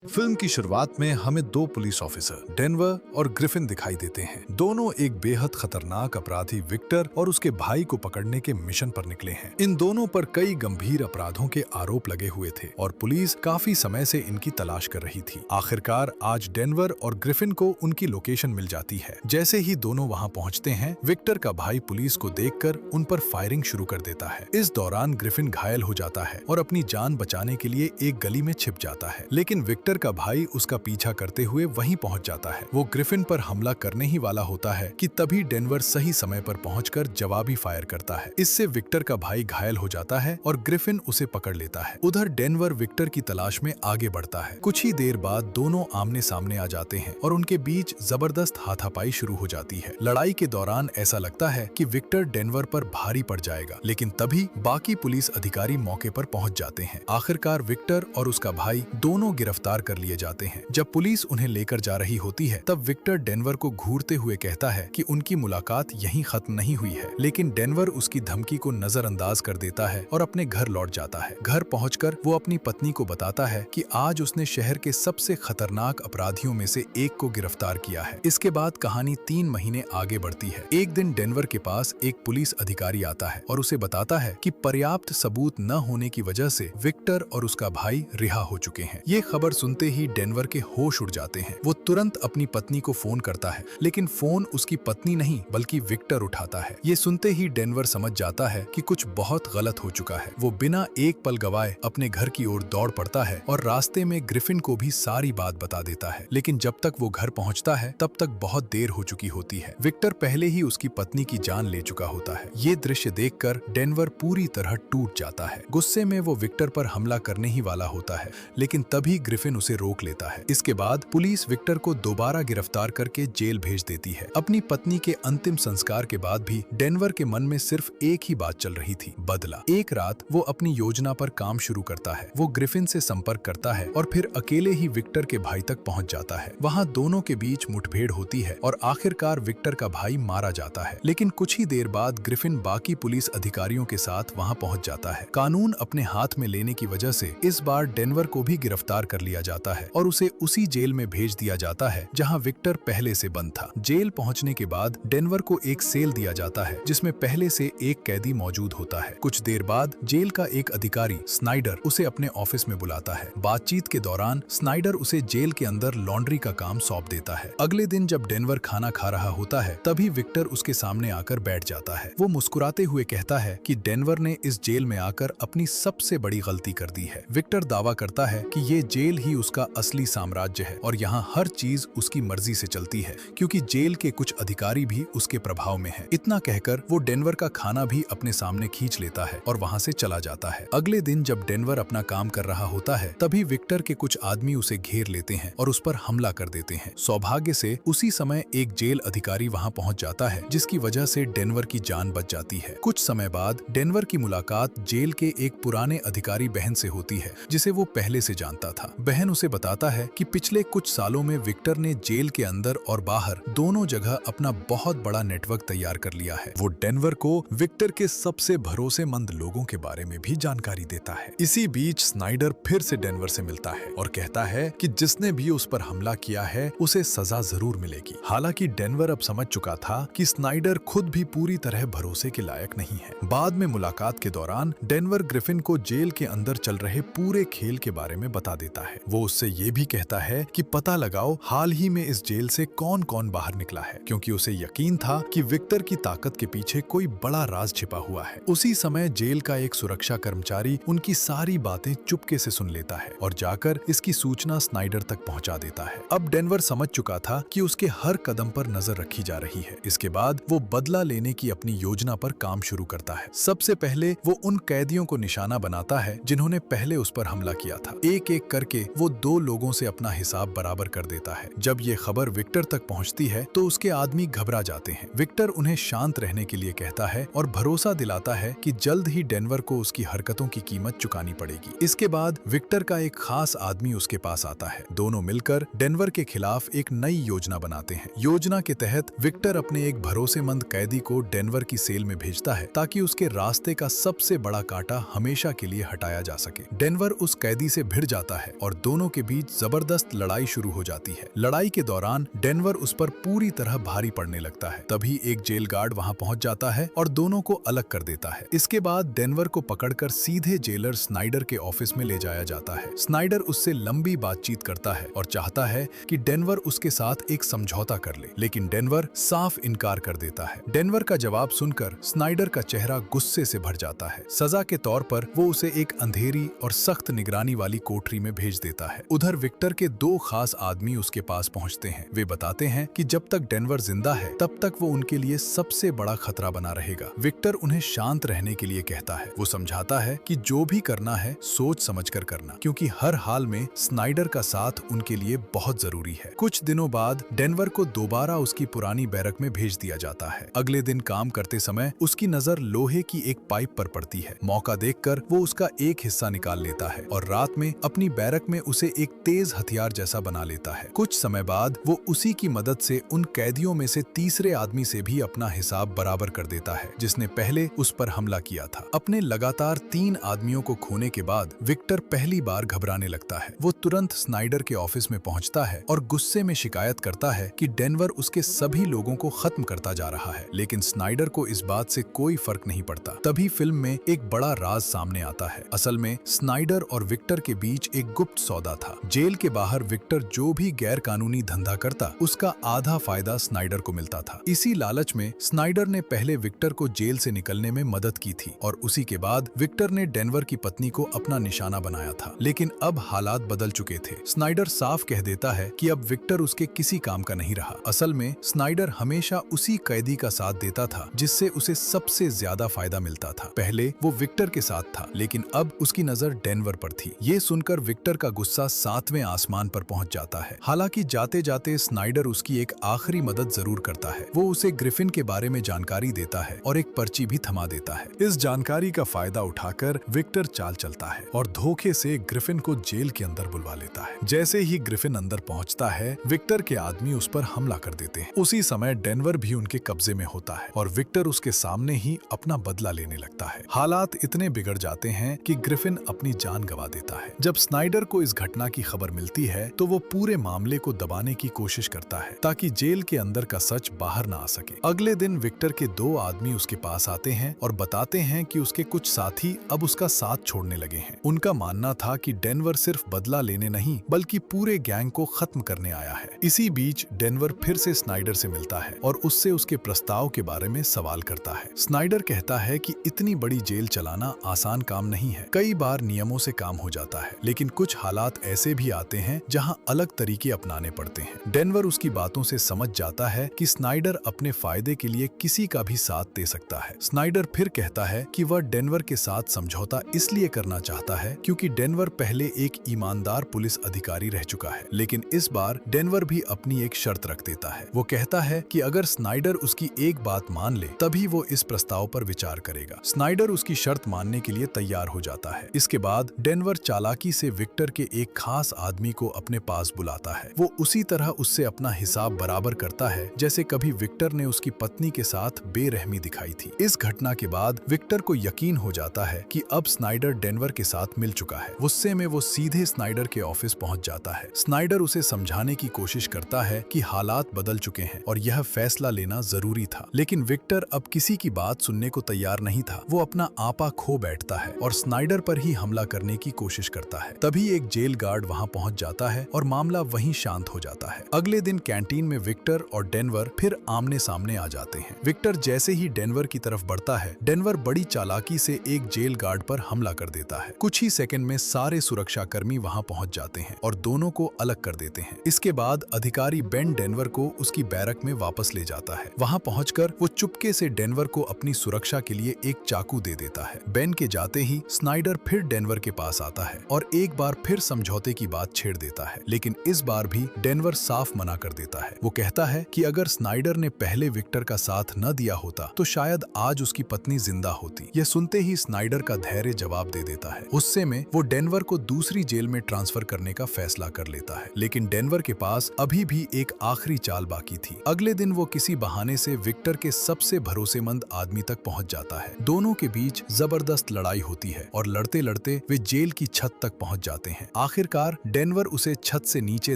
Film की शुरुआत में हमें दो पुलिस ऑफिसर डेनवर और ग्रिफिन दिखाई देते हैं। दोनों एक बेहद खतरनाक अपराधी विक्टर और उसके भाई को पकड़ने के मिशन पर निकले हैं। इन दोनों पर कई गंभीर अपराधों के आरोप लगे हुए थे और पुलिस काफी समय से इनकी तलाश कर रही थी। आखिरकार आज डेनवर और ग्रिफिन को उनकी लोकेशन मिल जाती है। जैसे ही दोनों वहां पहुंचते हैं, विक्टर का भाई पुलिस को देखकर उन पर फायरिंग शुरू कर देता है। इस दौरान ग्रिफिन घायल हो जाता है और अपनी जान बचाने के लिए एक गली में छिप जाता है, लेकिन विक्टर का भाई उसका पीछा करते हुए वहीं पहुंच जाता है। वो ग्रिफिन पर हमला करने ही वाला होता है कि तभी डेनवर सही समय पर पहुंचकर जवाबी फायर करता है। इससे विक्टर का भाई घायल हो जाता है और ग्रिफिन उसे पकड़ लेता है। उधर डेनवर विक्टर की तलाश में आगे बढ़ता है। कुछ ही देर बाद दोनों आमने सामने आ जाते हैं और उनके बीच जबरदस्त हाथापाई शुरू हो जाती है। लड़ाई के दौरान ऐसा लगता है कि विक्टर डेनवर पर भारी पड़ जाएगा, लेकिन तभी बाकी पुलिस अधिकारी मौके पर पहुंच जाते हैं। आखिरकार विक्टर और उसका भाई दोनों गिरफ्तार कर लिए जाते हैं। जब पुलिस उन्हें लेकर जा रही होती है, तब विक्टर डेनवर को घूरते हुए कहता है कि उनकी मुलाकात यहीं खत्म नहीं हुई है, लेकिन डेनवर उसकी धमकी को नजरअंदाज कर देता है और अपने घर लौट जाता है। घर पहुंचकर वो अपनी पत्नी को बताता है कि आज उसने शहर के सबसे खतरनाक अपराधियों में से एक को गिरफ्तार किया है। इसके बाद कहानी 3 महीने आगे बढ़ती है। एक दिन डेनवर के पास एक पुलिस अधिकारी आता है और उसे बताता है कि पर्याप्त सबूत न होने की वजह से विक्टर और उसका भाई रिहा हो चुके हैं। ये खबर सुनते ही डेनवर के होश उड़ जाते हैं। वो तुरंत अपनी पत्नी को फोन करता है, लेकिन फोन उसकी पत्नी नहीं बल्कि विक्टर उठाता है। ये सुनते ही डेनवर समझ जाता है कि कुछ बहुत गलत हो चुका है। वो बिना एक पल गवाए अपने घर की ओर दौड़ पड़ता है और रास्ते में ग्रिफिन को भी सारी बात बता देता है। लेकिन जब तक वो घर पहुंचता है, तब तक बहुत देर हो चुकी होती है। विक्टर पहले ही उसकी पत्नी की जान ले चुका होता है। ये दृश्य देखकर डेनवर पूरी तरह टूट जाता है। गुस्से में वो विक्टर पर हमला करने ही वाला होता है, लेकिन तभी ग्रिफिन उसे रोक लेता है। इसके बाद पुलिस विक्टर को दोबारा गिरफ्तार करके जेल भेज देती है। अपनी पत्नी के अंतिम संस्कार के बाद भी डेनवर के मन में सिर्फ एक ही बात चल रही थी, बदला। एक रात वो अपनी योजना पर काम शुरू करता है। वो ग्रिफिन से संपर्क करता है और फिर अकेले ही विक्टर के भाई तक पहुंच जाता है। वहां दोनों के बीच मुठभेड़ होती है और आखिरकार विक्टर का भाई मारा जाता है। लेकिन कुछ ही देर बाद ग्रिफिन बाकी पुलिस अधिकारियों के साथ वहां पहुंच जाता है। कानून अपने हाथ में लेने की वजह से इस बार डेनवर को भी गिरफ्तार कर लिया जाता है और उसे उसी जेल में भेज दिया जाता है जहां विक्टर पहले से बंद था। जेल पहुंचने के बाद डेनवर को एक सेल दिया जाता है जिसमें पहले से एक कैदी मौजूद होता है। कुछ देर बाद जेल का एक अधिकारी स्नाइडर उसे अपने ऑफिस में बुलाता है। बातचीत के दौरान स्नाइडर उसे जेल के अंदर लॉन्ड्री का काम सौंप देता है। अगले दिन जब डेनवर खाना खा रहा होता है, तभी विक्टर उसके सामने आकर बैठ जाता है। वो मुस्कुराते हुए कहता है कि डेनवर ने इस जेल में आकर अपनी सबसे बड़ी गलती कर दी है। विक्टर दावा करता है कि ये जेल ही उसका असली साम्राज्य है और यहाँ हर चीज उसकी मर्जी से चलती है, क्योंकि जेल के कुछ अधिकारी भी उसके प्रभाव में हैं। इतना कहकर वो डेनवर का खाना भी अपने सामने खींच लेता है और वहाँ से चला जाता है। अगले दिन जब डेनवर अपना काम कर रहा होता है, तभी विक्टर के कुछ आदमी उसे घेर लेते हैं और उस पर हमला कर देते हैं। सौभाग्य से उसी समय एक जेल अधिकारी वहाँ पहुँच जाता है, जिसकी वजह से डेनवर की जान बच जाती है। कुछ समय बाद डेनवर की मुलाकात जेल के एक पुराने अधिकारी बहन से होती है, जिसे वो पहले से जानता था। बहन उसे बताता है कि पिछले कुछ सालों में विक्टर ने जेल के अंदर और बाहर दोनों जगह अपना बहुत बड़ा नेटवर्क तैयार कर लिया है। वो डेनवर को विक्टर के सबसे भरोसेमंद लोगों के बारे में भी जानकारी देता है। इसी बीच स्नाइडर फिर से डेनवर से मिलता है और कहता है कि जिसने भी उस पर हमला किया है उसे सजा जरूर मिलेगी। हालांकि डेनवर अब समझ चुका था कि स्नाइडर खुद भी पूरी तरह भरोसे के लायक नहीं है। बाद में मुलाकात के दौरान डेनवर ग्रिफिन को जेल के अंदर चल रहे पूरे खेल के बारे में बता देता है। वो उससे ये भी कहता है कि पता लगाओ हाल ही में इस जेल से कौन कौन बाहर निकला है, क्योंकि उसे यकीन था कि विक्टर की ताकत के पीछे कोई बड़ा राज छिपा हुआ है। उसी समय जेल का एक सुरक्षा कर्मचारी उनकी सारी बातें चुपके से सुन लेता है और जाकर इसकी सूचना स्नाइडर तक पहुंचा देता है। अब डेनवर समझ चुका था कि उसके हर कदम पर नजर रखी जा रही है। इसके बाद वो बदला लेने की अपनी योजना पर काम शुरू करता है। सबसे पहले वो उन कैदियों को निशाना बनाता है जिन्होंने पहले उस पर हमला किया था। एक एक करके वो 2 लोगों से अपना हिसाब बराबर कर देता है। जब ये खबर विक्टर तक पहुंचती है तो उसके आदमी घबरा जाते हैं। विक्टर उन्हें शांत रहने के लिए कहता है और भरोसा दिलाता है कि जल्द ही डेनवर को उसकी हरकतों की कीमत चुकानी पड़ेगी। इसके बाद विक्टर का एक खास आदमी उसके पास आता है। दोनों मिलकर डेनवर के खिलाफ एक नई योजना बनाते हैं। योजना के तहत विक्टर अपने एक भरोसेमंद कैदी को डेनवर की सेल में भेजता है ताकि उसके रास्ते का सबसे बड़ा कांटा हमेशा के लिए हटाया जा सके। डेनवर उस कैदी से भिड़ जाता है और दोनों के बीच जबरदस्त लड़ाई शुरू हो जाती है। लड़ाई के दौरान डेनवर उस पर पूरी तरह भारी पड़ने लगता है। तभी एक जेल गार्ड वहां पहुंच जाता है और दोनों को अलग कर देता है। इसके बाद डेनवर को पकड़कर सीधे जेलर स्नाइडर के ऑफिस में ले जाया जाता है। स्नाइडर उससे लंबी बातचीत करता है और चाहता है कि डेनवर उसके साथ एक समझौता कर ले, लेकिन डेनवर साफ इनकार कर देता है। डेनवर का जवाब सुनकर स्नाइडर का चेहरा गुस्से से भर जाता है। सजा के तौर पर वो उसे एक अंधेरी और सख्त निगरानी वाली कोठरी में भेज देता है। उधर विक्टर के दो खास आदमी उसके पास पहुंचते हैं। वे बताते हैं कि जब तक डेनवर जिंदा है तब तक वो उनके लिए सबसे बड़ा खतरा बना रहेगा। विक्टर उन्हें शांत रहने के लिए कहता है। वो समझाता है कि जो भी करना है सोच समझकर करना, क्योंकि हर हाल में स्नाइडर का साथ उनके लिए बहुत जरूरी है। कुछ दिनों बाद डेनवर को दोबारा उसकी पुरानी बैरक में भेज दिया जाता है। अगले दिन काम करते समय उसकी नजर लोहे की एक पाइप पर पड़ती है। मौका देखकर वो उसका एक हिस्सा निकाल लेता है और रात में अपनी बैरक में उसे एक तेज हथियार जैसा बना लेता है। कुछ समय बाद वो उसी की मदद से उन कैदियों में से तीसरे आदमी से भी अपना हिसाब बराबर कर देता है जिसने पहले उस पर हमला किया था। अपने लगातार 3 आदमियों को खोने के बाद विक्टर पहली बार घबराने लगता है। वो तुरंत स्नाइडर के ऑफिस में पहुंचता है और गुस्से में शिकायत करता है कि डेनवर उसके सभी लोगों को खत्म करता जा रहा है, लेकिन स्नाइडर को इस बात से कोई फर्क नहीं पड़ता। तभी फिल्म में एक बड़ा राज सामने आता है। असल में स्नाइडर और विक्टर के बीच एक गुप्त सौदा था। जेल के बाहर विक्टर जो भी गैर कानूनी धंधा करता उसका आधा फायदा स्नाइडर को मिलता था। इसी लालच में स्नाइडर ने पहले विक्टर को जेल से निकलने में मदद की थी और उसी के बाद विक्टर ने डेनवर की पत्नी को अपना निशाना बनाया था। लेकिन अब हालात बदल चुके थे। स्नाइडर साफ कह देता है कि अब विक्टर उसके किसी काम का नहीं रहा। असल में स्नाइडर हमेशा उसी कैदी का साथ देता था जिससे उसे सबसे ज्यादा फायदा मिलता था। पहले वो विक्टर के साथ था, लेकिन अब उसकी नजर डेनवर पर थी। ये सुनकर विक्टर का गुस्सा 7वें आसमान पर पहुंच जाता है। हालांकि जाते जाते स्नाइडर उसकी एक आखिरी मदद जरूर करता है। वो उसे ग्रिफिन के बारे में जानकारी देता है और एक पर्ची भी थमा देता है। इस जानकारी का फायदा उठाकर विक्टर चाल चलता है और धोखे से ग्रिफिन को जेल के अंदर बुलवा लेता है। जैसे ही ग्रिफिन अंदर पहुंचता है, विक्टर के आदमी उस पर हमला कर देते हैं। उसी समय डेनवर भी उनके कब्जे में होता है और विक्टर उसके सामने ही अपना बदला लेने लगता है। हालात इतने बिगड़ जाते हैं कि ग्रिफिन अपनी जान गंवा देता है। जब स्नाइडर को इस घटना की खबर मिलती है तो वो पूरे मामले को दबाने की कोशिश करता है ताकि जेल के अंदर का सच बाहर ना आ सके। अगले दिन विक्टर के 2 आदमी उसके पास आते हैं और बताते हैं कि उसके कुछ साथी अब उसका साथ छोड़ने लगे हैं। उनका मानना था कि डेनवर सिर्फ बदला लेने नहीं बल्कि पूरे गैंग को खत्म करने आया है। इसी बीच डेनवर फिर से स्नाइडर से मिलता है और उससे उसके प्रस्ताव के बारे में सवाल करता है। स्नाइडर कहता है कि इतनी बड़ी जेल चलाना आसान काम नहीं है। कई बार नियमों से काम हो जाता है, लेकिन कुछ हालात ऐसे भी आते हैं जहां अलग तरीके अपनाने पड़ते हैं। डेनवर उसकी बातों से समझ जाता है कि स्नाइडर अपने फायदे के लिए किसी का भी साथ दे सकता है। स्नाइडर फिर कहता है कि वह डेनवर के साथ समझौता इसलिए करना चाहता है क्योंकि डेनवर पहले एक ईमानदार पुलिस अधिकारी रह चुका है, लेकिन इस बार डेनवर भी अपनी एक शर्त रख देता है। वो कहता है कि अगर स्नाइडर उसकी एक बात मान ले तभी वो इस प्रस्ताव पर विचार करेगा। स्नाइडर उसकी शर्त मानने के लिए तैयार हो जाता है। इसके बाद डेनवर चालाकी से विक्टर के एक खास आदमी को अपने पास बुलाता है। वो उसी तरह उससे अपना हिसाब बराबर करता है जैसे कभी विक्टर ने उसकी पत्नी के साथ बेरहमी दिखाई थी। इस घटना के बाद विक्टर को यकीन हो जाता है कि अब स्नाइडर डेनवर के साथ मिल चुका है। गुस्से में वो सीधे स्नाइडर के ऑफिस पहुंच जाता है। स्नाइडर उसे समझाने की कोशिश करता है कि हालात बदल चुके हैं और यह फैसला लेना जरूरी था, लेकिन विक्टर अब किसी की बात सुनने को तैयार नहीं था। वो अपना आपा खो बैठता है और स्नाइडर पर ही हमला करने की कोशिश करता है। तभी एक जेल गार्ड वहां पहुंच जाता है और मामला वहीं शांत हो जाता है। अगले दिन कैंटीन में विक्टर और डेनवर फिर आमने सामने आ जाते हैं। विक्टर जैसे ही डेनवर की तरफ बढ़ता है, डेनवर बड़ी चालाकी से एक जेल गार्ड पर हमला कर देता है। कुछ ही सेकंड में सारे सुरक्षा कर्मी वहां पहुंच जाते हैं और दोनों को अलग कर देते हैं। इसके बाद अधिकारी बेन डेनवर को उसकी बैरक में वापस ले जाता है। वहां पहुंचकर वो चुपके से डेनवर को अपनी सुरक्षा के लिए एक चाकू दे देता है। बेन के जाते ही स्नाइडर फिर डेनवर के पास आता है और एक बार फिर समझौते की बात छेड़ देता है, लेकिन इस बार भी डेनवर साफ मना कर देता है। वो कहता है कि अगर स्नाइडर ने पहले विक्टर का साथ न दिया होता तो शायद आज उसकी पत्नी जिंदा होती। यह सुनते ही स्नाइडर का धैर्य जवाब दे देता है। गुस्से में वो डेनवर को दूसरी जेल में ट्रांसफर करने का फैसला कर लेता है, लेकिन डेनवर के पास अभी भी एक आखिरी चाल बाकी थी। अगले दिन वो किसी बहाने से विक्टर के सबसे भरोसेमंद आदमी तक पहुंच जाता है। दोनों के बीच जबरदस्त लड़ाई होती है और लड़ते लड़ते वे जेल की छत तक पहुंच जाते हैं। आखिरकार डेनवर उसे छत से नीचे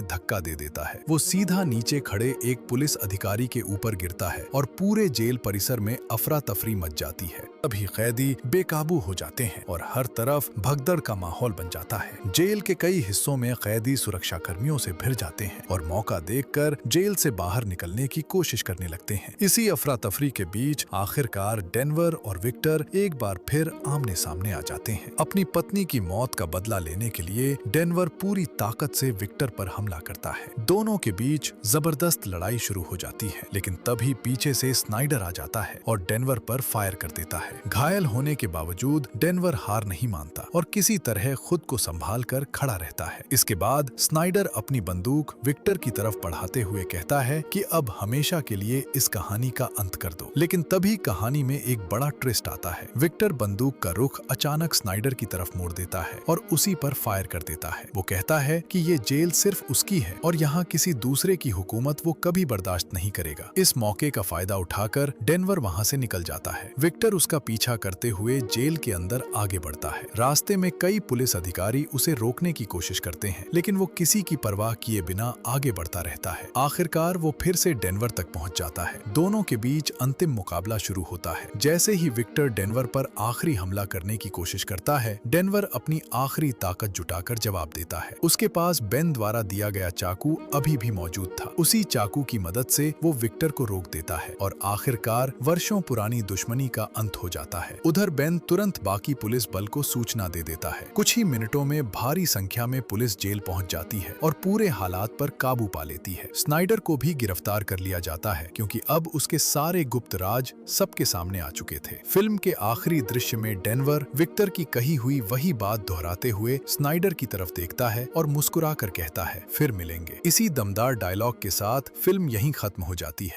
धक्का दे देता है। वो सीधा नीचे खड़े एक पुलिस अधिकारी के ऊपर गिरता है और पूरे जेल परिसर में अफरा तफरी मच जाती है। तभी कैदी बेकाबू हो जाते हैं और हर तरफ भगदड़ का माहौल बन जाता है। जेल के कई हिस्सों में कैदी सुरक्षा कर्मियों से भिड़ जाते हैं और मौका देखकर जेल से बाहर निकलने की कोशिश करने लगते हैं। इसी अफरा तफरी के बीच आखिरकार डेनवर और विक्टर एक बार फिर आमने सामने आ जाते हैं। अपनी पत्नी की मौत का बदला लेने के लिए डेनवर पूरी ताकत से विक्टर पर हमला करता है। दोनों के बीच जबरदस्त लड़ाई शुरू हो जाती है, लेकिन तभी पीछे से स्नाइडर आ जाता है और डेनवर पर फायर कर देता है। घायल होने के बावजूद डेनवर हार नहीं मानता और किसी तरह खुद को संभाल कर खड़ा रहता है। इसके बाद स्नाइडर अपनी बंदूक विक्टर की तरफ बढ़ाते हुए कहता है कि अब हमेशा के लिए इस कहानी का अंत कर दो। लेकिन तभी कहानी में एक बड़ा ट्विस्ट आता है। विक्टर बंदूक का रुख अचानक स्नाइडर की तरफ मोड़ देता है और उसी पर फायर कर देता है। वो कहता है कि ये जेल सिर्फ उसकी है और यहाँ किसी दूसरे की हुकूमत वो कभी बर्दाश्त नहीं करेगा। इस मौके का फायदा उठाकर डेनवर वहाँ से निकल जाता है। विक्टर उसका पीछा करते हुए जेल के अंदर आगे बढ़ता है। रास्ते में कई पुलिस अधिकारी उसे रोकने की कोशिश करते हैं, लेकिन वो किसी की परवाह किए बिना आगे बढ़ता रहता है। आखिरकार वो फिर से डेनवर तक पहुंच जाता है। दोनों के बीच अंतिम मुकाबला शुरू होता है। जैसे ही विक्टर डेनवर पर आखिरी हमला करने की कोशिश करता है, डेनवर अपनी आखिरी ताकत जुटाकर जवाब देता है। उसके पास बेन द्वारा दिया गया चाकू अभी भी मौजूद था। उसी चाकू की मदद से वो विक्टर को रोक देता है और आखिरकार वर्षों पुरानी दुश्मनी का अंत हो जाता है। उधर बेन तुरंत बाकी पुलिस बल को सूचना दे देता है। कुछ ही मिनटों में भारी संख्या में पुलिस जेल पहुंच जाती है और पूरे हालात पर काबू पा लेती है। स्नाइडर को भी गिरफ्तार कर लिया जाता है, क्योंकि अब उसके सारे गुप्त राज सबके सामने आ चुके थे। फिल्म के आखिरी दृश्य में डेनवर विक्टर की कही हुई वही बात दोहराते हुए स्नाइडर की तरफ देखता है और मुस्कुरा कर कहता है, फिर मिलेंगे। इसी दमदार डायलॉग के साथ फिल्म यहीं खत्म हो जाती है।